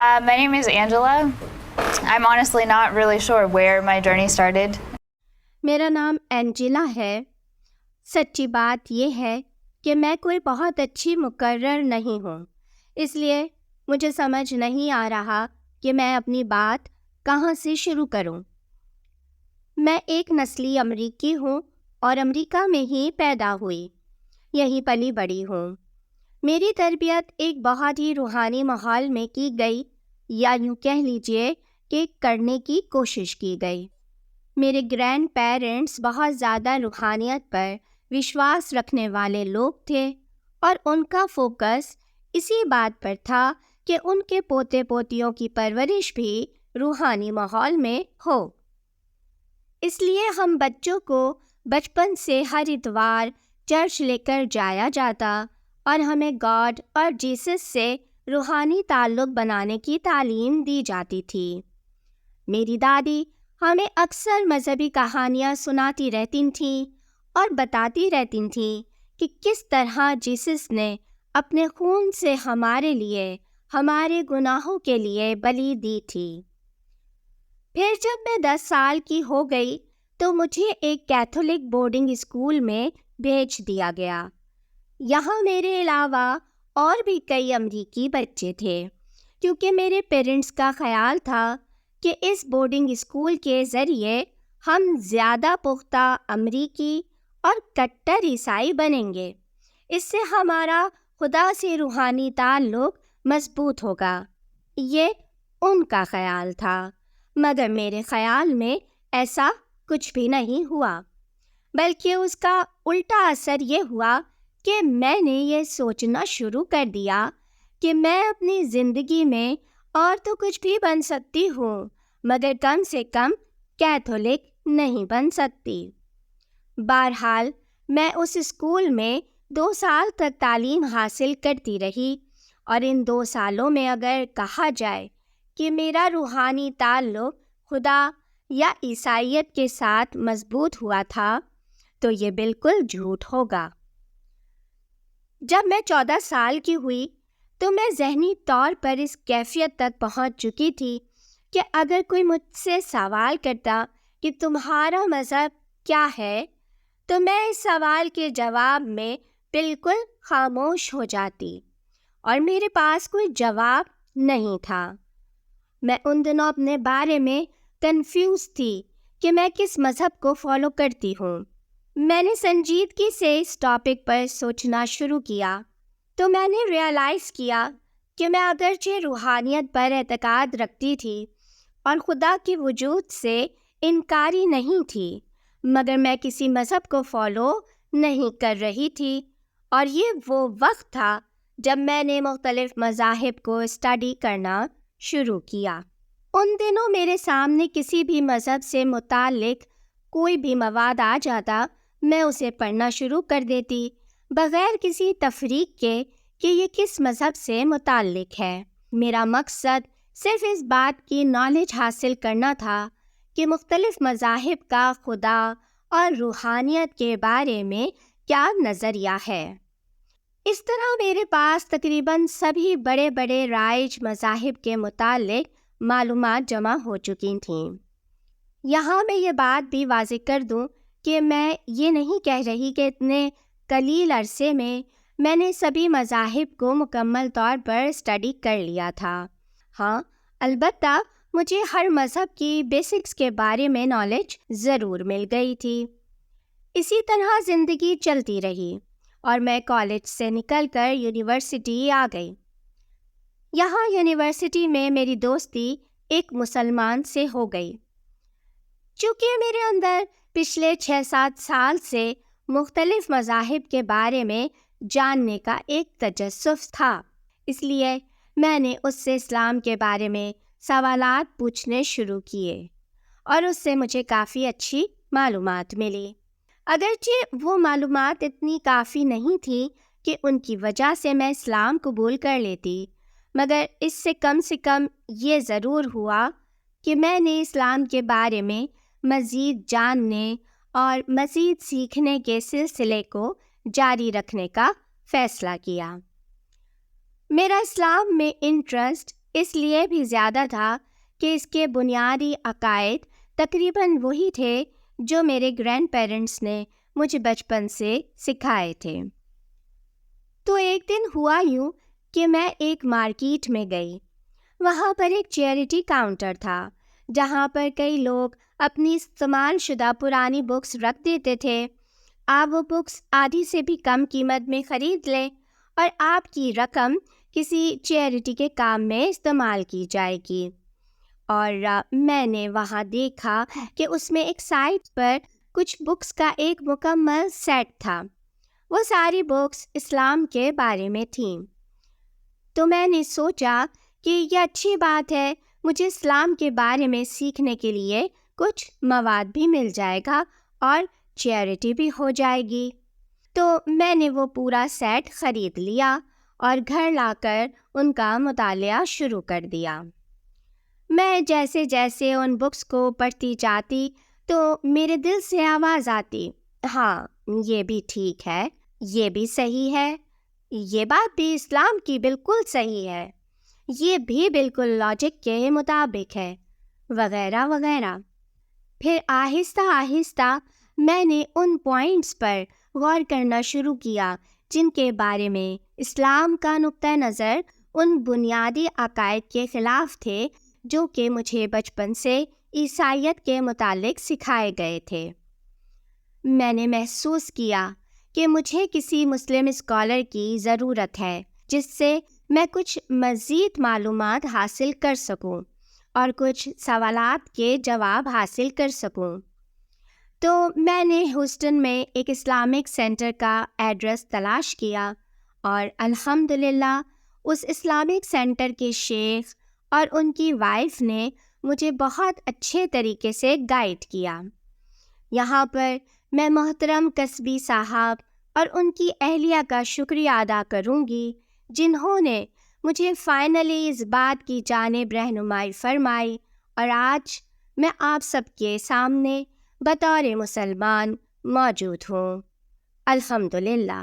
My name is Angela. I'm honestly not really sure where my journey started. میرا نام Angela ہے. سچی بات یہ ہے کہ میں کوئی بہت اچھی مقرر نہیں ہوں، اس لیے مجھے سمجھ نہیں آ رہا کہ میں اپنی بات کہاں سے شروع کروں. میں ایک نسلی امریکی ہوں اور امریکہ میں ہی پیدا ہوئی، یہیں پلی بڑی ہوں. میری تربیت ایک بہت ہی روحانی ماحول میں کی گئی، یا یوں کہہ لیجئے کہ کرنے کی کوشش کی گئی. میرے گرینڈ پیرنٹس بہت زیادہ روحانیت پر وشواس رکھنے والے لوگ تھے، اور ان کا فوکس اسی بات پر تھا کہ ان کے پوتے پوتیوں کی پرورش بھی روحانی ماحول میں ہو. اس لیے ہم بچوں کو بچپن سے ہر اتوار چرچ لے کر جایا جاتا اور ہمیں گاڈ اور جیسس سے روحانی تعلق بنانے کی تعلیم دی جاتی تھی. میری دادی ہمیں اکثر مذہبی کہانیاں سناتی رہتی تھیں اور بتاتی رہتی تھیں کہ کس طرح جیسس نے اپنے خون سے ہمارے لیے، ہمارے گناہوں کے لیے بلی دی تھی. پھر جب میں 10 سال کی ہو گئی تو مجھے ایک کیتھولک بورڈنگ اسکول میں بھیج دیا گیا. یہاں میرے علاوہ اور بھی کئی امریکی بچے تھے، کیونکہ میرے پیرنٹس کا خیال تھا کہ اس بورڈنگ اسکول کے ذریعے ہم زیادہ پختہ امریکی اور کٹر عیسائی بنیں گے. اس سے ہمارا خدا سے روحانی تعلق مضبوط ہوگا. یہ ان کا خیال تھا، مگر میرے خیال میں ایسا کچھ بھی نہیں ہوا، بلکہ اس کا الٹا اثر یہ ہوا کہ میں نے یہ سوچنا شروع کر دیا کہ میں اپنی زندگی میں اور تو کچھ بھی بن سکتی ہوں، مگر کم سے کم کیتھولک نہیں بن سکتی. بہرحال میں اس اسکول میں 2 سال تک تعلیم حاصل کرتی رہی، اور ان 2 سالوں میں اگر کہا جائے کہ میرا روحانی تعلق خدا یا عیسائیت کے ساتھ مضبوط ہوا تھا تو یہ بالکل جھوٹ ہوگا. جب میں 14 سال کی ہوئی تو میں ذہنی طور پر اس کیفیت تک پہنچ چکی تھی کہ اگر کوئی مجھ سے سوال کرتا کہ تمہارا مذہب کیا ہے، تو میں اس سوال کے جواب میں بالکل خاموش ہو جاتی، اور میرے پاس کوئی جواب نہیں تھا. میں ان دنوں اپنے بارے میں کنفیوز تھی کہ میں کس مذہب کو فالو کرتی ہوں. میں نے سنجیدگی سے اس ٹاپک پر سوچنا شروع کیا تو میں نے ریئلائز کیا کہ میں اگرچہ روحانیت پر اعتقاد رکھتی تھی اور خدا کے وجود سے انکاری نہیں تھی، مگر میں کسی مذہب کو فالو نہیں کر رہی تھی. اور یہ وہ وقت تھا جب میں نے مختلف مذاہب کو اسٹڈی کرنا شروع کیا. ان دنوں میرے سامنے کسی بھی مذہب سے متعلق کوئی بھی مواد آ جاتا، میں اسے پڑھنا شروع کر دیتی بغیر کسی تفریق کے کہ یہ کس مذہب سے متعلق ہے. میرا مقصد صرف اس بات کی نالج حاصل کرنا تھا کہ مختلف مذاہب کا خدا اور روحانیت کے بارے میں کیا نظریہ ہے. اس طرح میرے پاس تقریباً سبھی بڑے بڑے رائج مذاہب کے متعلق معلومات جمع ہو چکی تھیں. یہاں میں یہ بات بھی واضح کر دوں کہ میں یہ نہیں کہہ رہی کہ اتنے قلیل عرصے میں نے سبھی مذاہب کو مکمل طور پر اسٹڈی کر لیا تھا. ہاں، البتہ مجھے ہر مذہب کی بیسکس کے بارے میں نالج ضرور مل گئی تھی. اسی طرح زندگی چلتی رہی اور میں کالج سے نکل کر یونیورسٹی آ گئی. یہاں یونیورسٹی میں میری دوستی ایک مسلمان سے ہو گئی. چونکہ میرے اندر پچھلے 6-7 سال سے مختلف مذاہب کے بارے میں جاننے کا ایک تجسس تھا، اس لیے میں نے اس سے اسلام کے بارے میں سوالات پوچھنے شروع کیے، اور اس سے مجھے کافی اچھی معلومات ملی. اگرچہ وہ معلومات اتنی کافی نہیں تھیں کہ ان کی وجہ سے میں اسلام قبول کر لیتی، مگر اس سے کم یہ ضرور ہوا کہ میں نے اسلام کے بارے میں مزید جاننے اور مزید سیکھنے کے سلسلے کو جاری رکھنے کا فیصلہ کیا. میرا اسلام میں انٹرسٹ اس لیے بھی زیادہ تھا کہ اس کے بنیادی عقائد تقریباً وہی تھے جو میرے گرینڈ پیرنٹس نے مجھے بچپن سے سکھائے تھے۔ تو ایک دن ہوا یوں کہ میں ایک مارکیٹ میں گئی۔ وہاں پر ایک چیریٹی کاؤنٹر تھا جہاں پر کئی لوگ اپنی استعمال شدہ پرانی بکس رکھ دیتے تھے۔ آپ وہ بکس آدھی سے بھی کم قیمت میں خرید لیں اور آپ کی رقم کسی چیریٹی کے کام میں استعمال کی جائے گی۔ اور میں نے وہاں دیکھا کہ اس میں ایک سائٹ پر کچھ بکس کا ایک مکمل سیٹ تھا۔ وہ ساری بکس اسلام کے بارے میں تھیں۔ تو میں نے سوچا کہ یہ اچھی بات ہے، مجھے اسلام کے بارے میں سیکھنے کے لیے کچھ مواد بھی مل جائے گا اور چیریٹی بھی ہو جائے گی۔ تو میں نے وہ پورا سیٹ خرید لیا اور گھر لا کر ان کا مطالعہ شروع کر دیا۔ میں جیسے جیسے ان بکس کو پڑھتی جاتی تو میرے دل سے آواز آتی، ہاں یہ بھی ٹھیک ہے، یہ بھی صحیح ہے، یہ بات بھی اسلام کی بالکل صحیح ہے، یہ بھی بالکل لاجک کے مطابق ہے، وغیرہ وغیرہ۔ پھر آہستہ آہستہ میں نے ان پوائنٹس پر غور کرنا شروع کیا جن کے بارے میں اسلام کا نقطہ نظر ان بنیادی عقائد کے خلاف تھے جو کہ مجھے بچپن سے عیسائیت کے متعلق سکھائے گئے تھے۔ میں نے محسوس کیا کہ مجھے کسی مسلم اسکالر کی ضرورت ہے جس سے میں کچھ مزید معلومات حاصل کر سکوں اور کچھ سوالات کے جواب حاصل کر سکوں۔ تو میں نے ہیوسٹن میں ایک اسلامک سینٹر کا ایڈریس تلاش کیا اور الحمدللہ اس اسلامک سینٹر کے شیخ اور ان کی وائف نے مجھے بہت اچھے طریقے سے گائیڈ کیا۔ یہاں پر میں محترم قصبی صاحب اور ان کی اہلیہ کا شکریہ ادا کروں گی جنہوں نے مجھے فائنلی اس بات کی جانب رہنمائی فرمائی اور آج میں آپ سب کے سامنے بطور مسلمان موجود ہوں۔ الحمدللہ۔